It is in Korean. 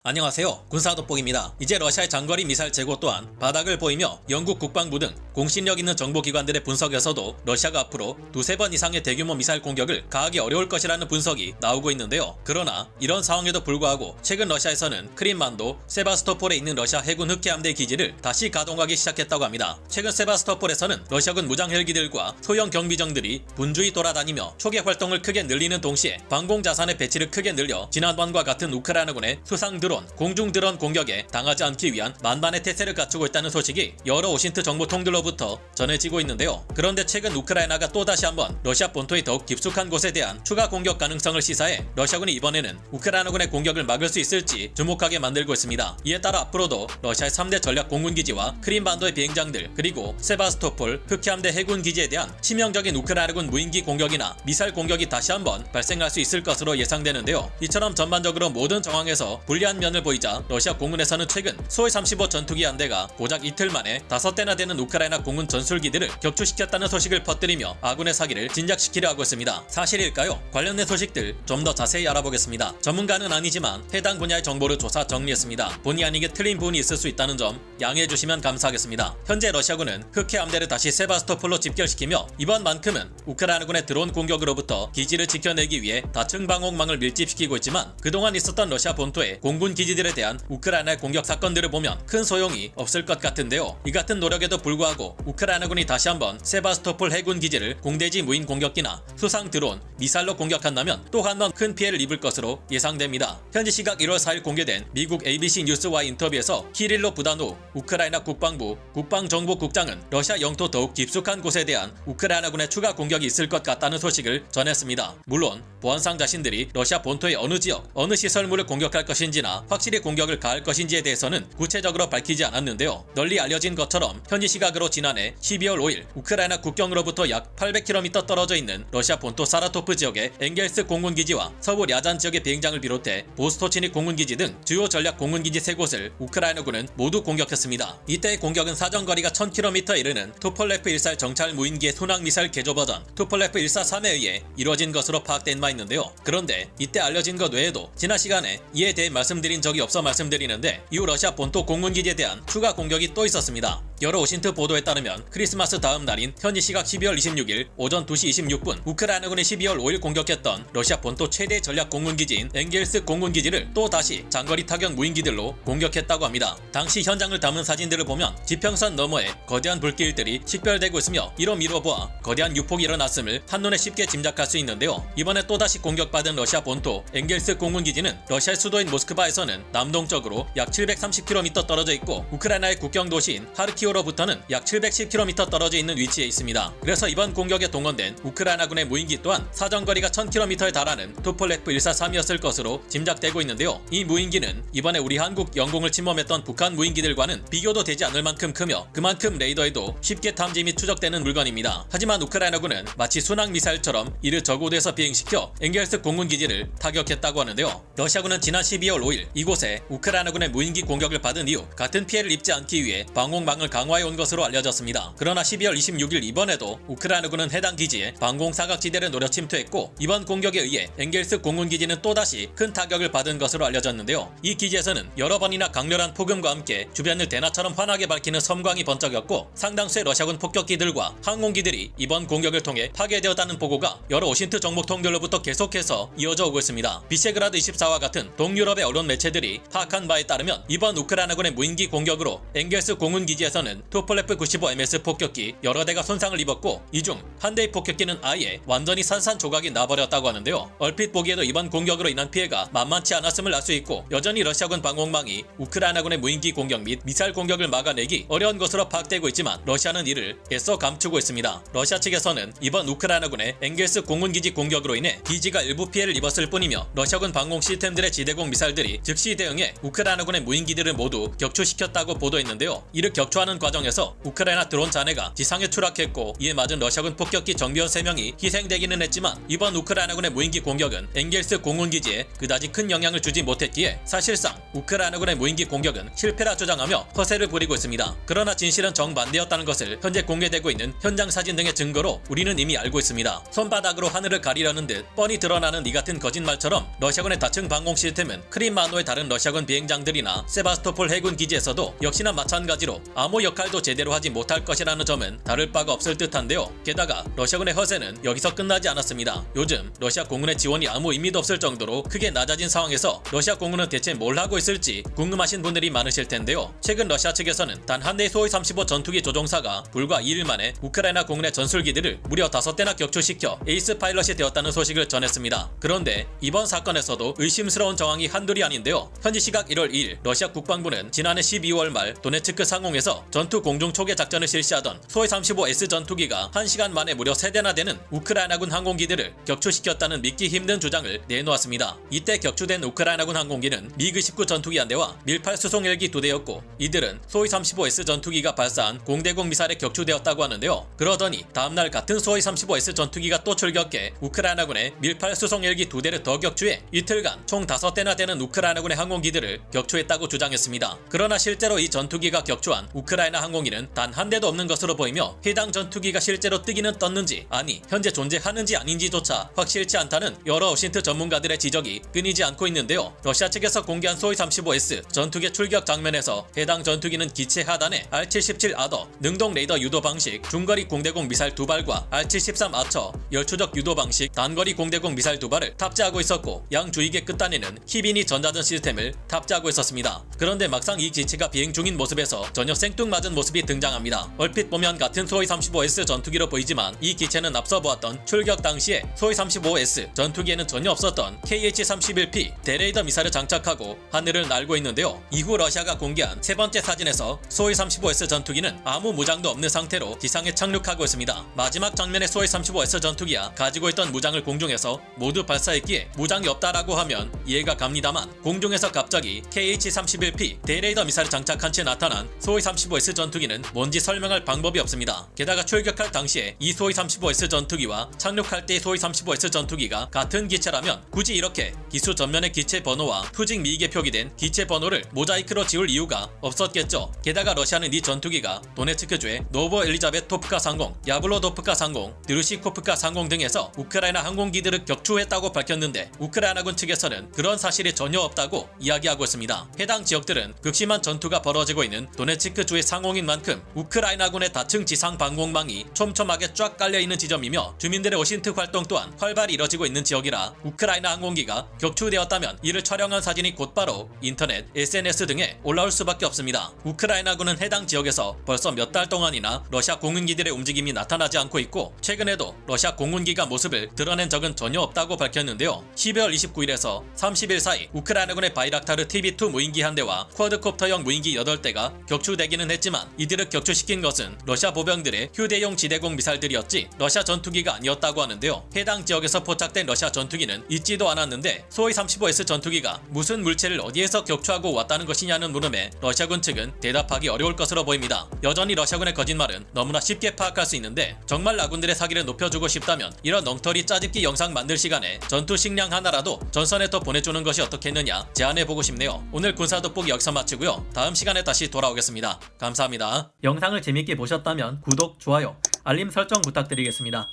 안녕하세요. 군사돋보기입니다. 이제 러시아의 장거리 미사일 재고 또한 바닥을 보이며 영국 국방부 등 공신력 있는 정보기관들의 분석에서도 러시아가 앞으로 두세 번 이상의 대규모 미사일 공격을 가하기 어려울 것이라는 분석이 나오고 있는데요. 그러나 이런 상황에도 불구하고 최근 러시아에서는 크림반도 세바스토폴에 있는 러시아 해군 흑해함대 기지를 다시 가동하기 시작했다고 합니다. 최근 세바스토폴에서는 러시아군 무장 헬기들과 소형 경비정들이 분주히 돌아다니며 초계 활동을 크게 늘리는 동시에 방공 자산의 배치를 크게 늘려 지난번과 같은 우크라이나군의 수상 드론, 공중 드론 공격에 당하지 않기 위한 만반의 태세를 갖추고 있다는 소식이 여러 오신트 정보통들로부터 전해지고 있는데요. 그런데 최근 우크라이나가 또다시 한번 러시아 본토의 더욱 깊숙한 곳에 대한 추가 공격 가능성을 시사해 러시아군이 이번에는 우크라이나군의 공격을 막을 수 있을지 주목하게 만들고 있습니다. 이에 따라 앞으로도 러시아의 3대 전략 공군기지와 크림반도의 비행장들 그리고 세바스토폴 흑해함대 해군기지에 대한 치명적인 우크라이나군 무인기 공격이나 미사일 공격이 다시 한번 발생할 수 있을 것으로 예상되는데요. 이처럼 전반적으로 모든 정황에서 불리한 면을 보이자 러시아 공군에서는 최근 소위 35 전투기 한 대가 고작 이틀 만에 5대나 되는 우크라이나 공군 전술기들을 격추시켰다는 소식을 퍼뜨리며 아군의 사기를 진작시키려 하고 있습니다. 사실일까요? 관련된 소식들 좀 더 자세히 알아보겠습니다. 전문가는 아니지만 해당 분야의 정보를 조사 정리했습니다. 본의 아니게 틀린 부분이 있을 수 있다는 점 양해해 주시면 감사하겠습니다. 현재 러시아군은 흑해함대를 다시 세바스토폴로 집결시키며 이번만큼은 우크라이나군의 드론 공격으로부터 기지를 지켜내기 위해 다층 방어망을 밀집시키고 있지만 그동안 있었던 러시아 본토의 공군 기지들에 대한 우크라이나의 공격 사건들을 보면 큰 소용이 없을 것 같은데요. 이 같은 노력에도 불구하고 우크라이나군이 다시 한번 세바스토폴 해군 기지를 공대지 무인 공격기나 수상 드론, 미사일로 공격한다면 또 한 번 큰 피해를 입을 것으로 예상됩니다. 현지 시각 1월 4일 공개된 미국 ABC 뉴스와의 인터뷰에서 키릴로 부다노 우크라이나 국방부 국방정보국장은 러시아 영토 더욱 깊숙한 곳에 대한 우크라이나군의 추가 공격이 있을 것 같다는 소식을 전했습니다. 물론 보안상 자신들이 러시아 본토의 어느 지역, 어느 시설물을 공격할 것인지나 확실히 공격을 가할 것인지에 대해서는 구체적으로 밝히지 않았는데요. 널리 알려진 것처럼 현지 시각으로 지난해 12월 5일 우크라이나 국경으로부터 약 800km 떨어져 있는 러시아 본토 사라토프 지역의 엥겔스 공군기지와 서부 랴잔 지역의 비행장을 비롯해 보스토치니 공군기지 등 주요 전략 공군기지 3곳을 우크라이나군은 모두 공격했습니다. 이때의 공격은 사정거리가 1000km에 이르는 투폴레프 141 정찰 무인기의 순항미사일 개조 버전 투폴레프 143에 의해 이뤄진 것으로 파악된 바 있는데요. 그런데 이때 알려진 것 외에도 지난 시간에 이에 대해 말씀드린 적이 없어 말씀드리는데 이후 러시아 본토 공군기지에 대한 추가 공격이 또 있었습니다. 여러 오신트 보도에 따르면 크리스마스 다음 날인 현지 시각 12월 26일 오전 2시 26분 우크라이나군이 12월 5일 공격했던 러시아 본토 최대 전략 공군기지인 엥겔스 공군기지를 또 다시 장거리 타격 무인기들로 공격했다고 합니다. 당시 현장을 담은 사진들을 보면 지평선 너머에 거대한 불길들이 식별되고 있으며 이로 미뤄보아 거대한 유폭이 일어났음을 한눈에 쉽게 짐작할 수 있는데요. 이번에 또다시 공격받은 러시아 본토 엥겔스 공군기지는 러시아의 수도인 모스크바에서는 남동쪽으로 약 730km 떨어져 있고 우크라이나의 국경 도시인 하르키오로부터는 약 710km 떨어져 있는 위치에 있습니다. 그래서 이번 공격에 동원된 우크라이나군의 무인기 또한 사정거리가 1000km에 달하는 투폴레프 143이었을 것으로 짐작되고 있는데요. 이 무인기는 이번에 우리 한국 영공을 침범했던 북한 무인기들과는 비교도 되지 않을 만큼 크며 그만큼 레이더에도 쉽게 탐지 및 추적되는 물건입니다. 하지만 우크라이나군은 마치 순항미사일처럼 이를 저고도에서 비행시켜 엥겔스 공군기지를 타격했다고 하는데요. 러시아군은 지난 12월 5일 이곳에 우크라이나군의 무인기 공격을 받은 이후 같은 피해를 입지 않기 위해 방공망을 강화해 온 것으로 알려졌습니다. 그러나 12월 26일 이번에도 우크라이나군은 해당 기지에 방공 사각지대를 노려 침투했고 이번 공격에 의해 엥겔스 공군기지는 또다시 큰 타격을 받은 것으로 알려졌는데요. 이 기지에서는 여러 번이나 강렬한 폭음과 함께 주변을 대낮처럼 환하게 밝히는 섬광이 번쩍였고 상당수의 러시아군 폭격기들과 항공기들이 이번 공격을 통해 파괴되었다는 보고가 여러 오신트 정보통들로부터 계속해서 이어져 오고 있습니다. 비셰그라드 24와 같은 동유럽의 언론 매체들이 파악한 바에 따르면 이번 우크라이나군의 무인기 공격으로 엥겔스 공군기지에서는 투폴레프 95MS 폭격기 여러 대가 손상을 입었고 이 중 한 대의 폭격기는 아예 완전히 산산조각이 나버렸다고 하는데요. 얼핏 보기에도 이번 공격으로 인한 피해가 만만치 않았음을 알 수 있고 여전히 러시아군 방공망이 우크라이나군의 무인기 공격 및 미사일 공격을 막아내기 어려운 것으로 파악되고 있지만 러시아는 이를 애써 감추고 있습니다. 러시아 측에서는 이번 우크라이나군의 엥겔스 공군기지 공격으로 인해 기지가 일부 피해를 입었을 뿐이며 러시아군 방공 시스템들의 지대공 미사일들이 즉시 대응해 우크라이나군의 무인기들을 모두 격추시켰다고 보도했는데요. 이를 격추하는 과정에서 우크라이나 드론 잔해가 지상에 추락했고, 이에 맞은 러시아군 폭격기 정비원 3명이 희생되기는 했지만 이번 우크라이나군의 무인기 공격은 엥겔스 공군기지에 그다지 큰 영향을 주지 못했기에 사실상 우크라이나군의 무인기 공격은 실패라 주장하며 허세를 부리고 있습니다. 그러나 진실은 정반대였다는 것을 현재 공개되고 있는 현장 사진 등의 증거로 우리는 이미 알고 있습니다. 손바닥으로 하늘을 가리려는 듯 뻔히 드러나는 이 같은 거짓말처럼 러시아군의 다층 방공 시스템은 크림만호의 다른 러시아군 비행장들이나 세바스토폴 해군 기지에서도 역시나 마찬가지로 아무 역할도 제대로 하지 못할 것이라는 점은 다를 바가 없을 듯한데요. 게다가 러시아군의 허세는 여기서 끝나지 않았습니다. 요즘 러시아 공군의 지원이 아무 의미도 없을 정도로 크게 낮아진 상황에서 러시아 공군은 대체 뭘 하고 있을지 궁금하신 분들이 많으실 텐데요. 최근 러시아 측에서는 단 한 대의 소위 35 전투기 조종사가 불과 2일 만에 우크라이나 공군의 전술기들을 무려 5대나 격추시켜 에이스 파일럿이 되었다는 소식을 전했습니다. 그런데 이번 사건에서도 의심스러운 정황이 한둘이 아닌데요. 현지 시각 1월 2일 러시아 국방부는 지난해 12월 말 도네츠크 상공에서 전투 공중 초계 작전을 실시하던 소위 35S 전투기가 1시간 만에 무려 3대나 되는 우크라이나군 항공기들을 격추시켰다는 믿기 힘든 주장을 내놓았습니다. 이때 격추된 우크라이나군 항공기는 미그 19 전투기 한 대와 밀8 수송 헬기 2대였고, 이들은 소위 35S 전투기가 발사한 공대공 미사일에 격추되었다고 하는데요. 그러더니 다음날 같은 소위 35S 전투기가 또 출격해 우크라이나군의 밀8 수송 헬기 2대를 더 격추해 이틀간 총 5대나 되는 우크라이나군의 항공기들을 격추했다고 주장했습니다. 그러나 실제로 이 전투기가 격추한 우크라이나 항공기는 단 한 대도 없는 것으로 보이며, 해당 전투기가 실제로 뜨기는 떴는지, 아니 현재 존재하는지 아닌지조차 확실치 않다는 여러 오신트 전문가들의 지적이 끊이지 않고 있는데요. 러시아 측에서 공개한 소위 35S 전투기 출격 장면에서 해당 전투기는 기체 하단에 R-77 아더 능동 레이더 유도 방식 중거리 공대공 미사일 2발과 R-73 아처 열추적 유도 방식 단거리 공대공 미사일 2발을 탑재하고 있었고, 양 주익의 끝단에는 히비니 전자전 시스템을 탑재하고 있었습니다. 그런데 막상 이 기체가 비행 중인 모습에서 전혀 생뚱맞은 모습이 등장합니다. 얼핏 보면 같은 소위 35S 전투기로 보이지만 이 기체는 앞서 보았던 출격 당시에 소위 35S 전투기에는 전혀 없었던 KH-31P 대레이더 미사일을 장착하고 하늘을 날고 있는데요. 이후 러시아가 공개한 세 번째 사진에서 소위 35S 전투기는 아무 무장도 없는 상태로 지상에 착륙하고 있습니다. 마지막 장면의 소위 35S 전투기가 가지고 있던 무장을 공중에서 모두 발사했기에 무장이 없다라고 하면 이해가 갑니다만, 공중에서 갑자기 KH-31P 대레이더 미사일을 장착한 채 나타난 소위 35S 전투기는 뭔지 설명할 방법이 없습니다. 게다가 출격할 당시에 이 소위 35S 전투기와 착륙할 때의 소위 35S 전투기가 같은 기체라면 굳이 이렇게 기수 전면의 기체 번호와 수직 미익에 표기된 기체 번호를 모자이크로 지울 이유가 없었겠죠. 게다가 러시아는 이 전투기가 도네츠크주의 노보 엘리자베토프카 상공, 야블로도프카 상공, 드루시코프카 상공 등에서 우크라이나 항공기들을 격추했다고 밝혔는데, 우크라이나군 측에서는 그런 사실이 전혀 없다고 이야기하고 있습니다. 해당 지역들은 극심한 전투가 벌어지고 있는 도네츠크주의 상공인 만큼 우크라이나군의 다층 지상 방공망이 촘촘하게 쫙 깔려있는 지점이며, 주민들의 오신트 활동 또한 활발히 이뤄지고 있는 지역이라 우크라이나 항공기가 격추되었다면 이를 촬영한 사진이 곧바로 인터넷, SNS 등에 올라올 수밖에 없습니다. 우크라이나군은 해당 지역에서 벌써 몇 달 동안이나 러시아 공군기들의 움직임이 나타나지 않고 있고, 최근에도 러시아 공군기가 모습을 드러낸 적은 전혀 없다고 밝혔는데요. 12월 29일에서 30일 사이 우크라이나군의 바이락타르 TB2 무인기 한 대와 쿼드콥터형 무인기 8대가 격추되기는 했지만, 이들을 격추시킨 것은 러시아 보병들의 휴대용 지대공 미사일들이었지 러시아 전투기가 아니었다고 하는데요. 해당 지역에서 포착된 러시아 전투기는 있지도 않았는데 소위 35S 전투기가 무슨 물체를 어디에서 격추하고 왔다는 것이냐는 물음에 러시아군 측은 대답하기 어려울 것으로 보입니다. 여전히 러시아군의 거짓말은 너무나 쉽게 파악할 수 있는데, 정말 아군들의 사기를 높여주고 싶다면 이런 엉터리 짜집기 영상 만들 시간에 전투 식량 하나라도 전선에 더 보내주는 것이 어떻겠느냐 제안해보고 싶네요. 오늘 군사 돋보기 여기서 마치고요. 다음 시간에 다시 돌아오겠습니다. 감사합니다. 영상을 재밌게 보셨다면 구독, 좋아요, 알림 설정 부탁드리겠습니다.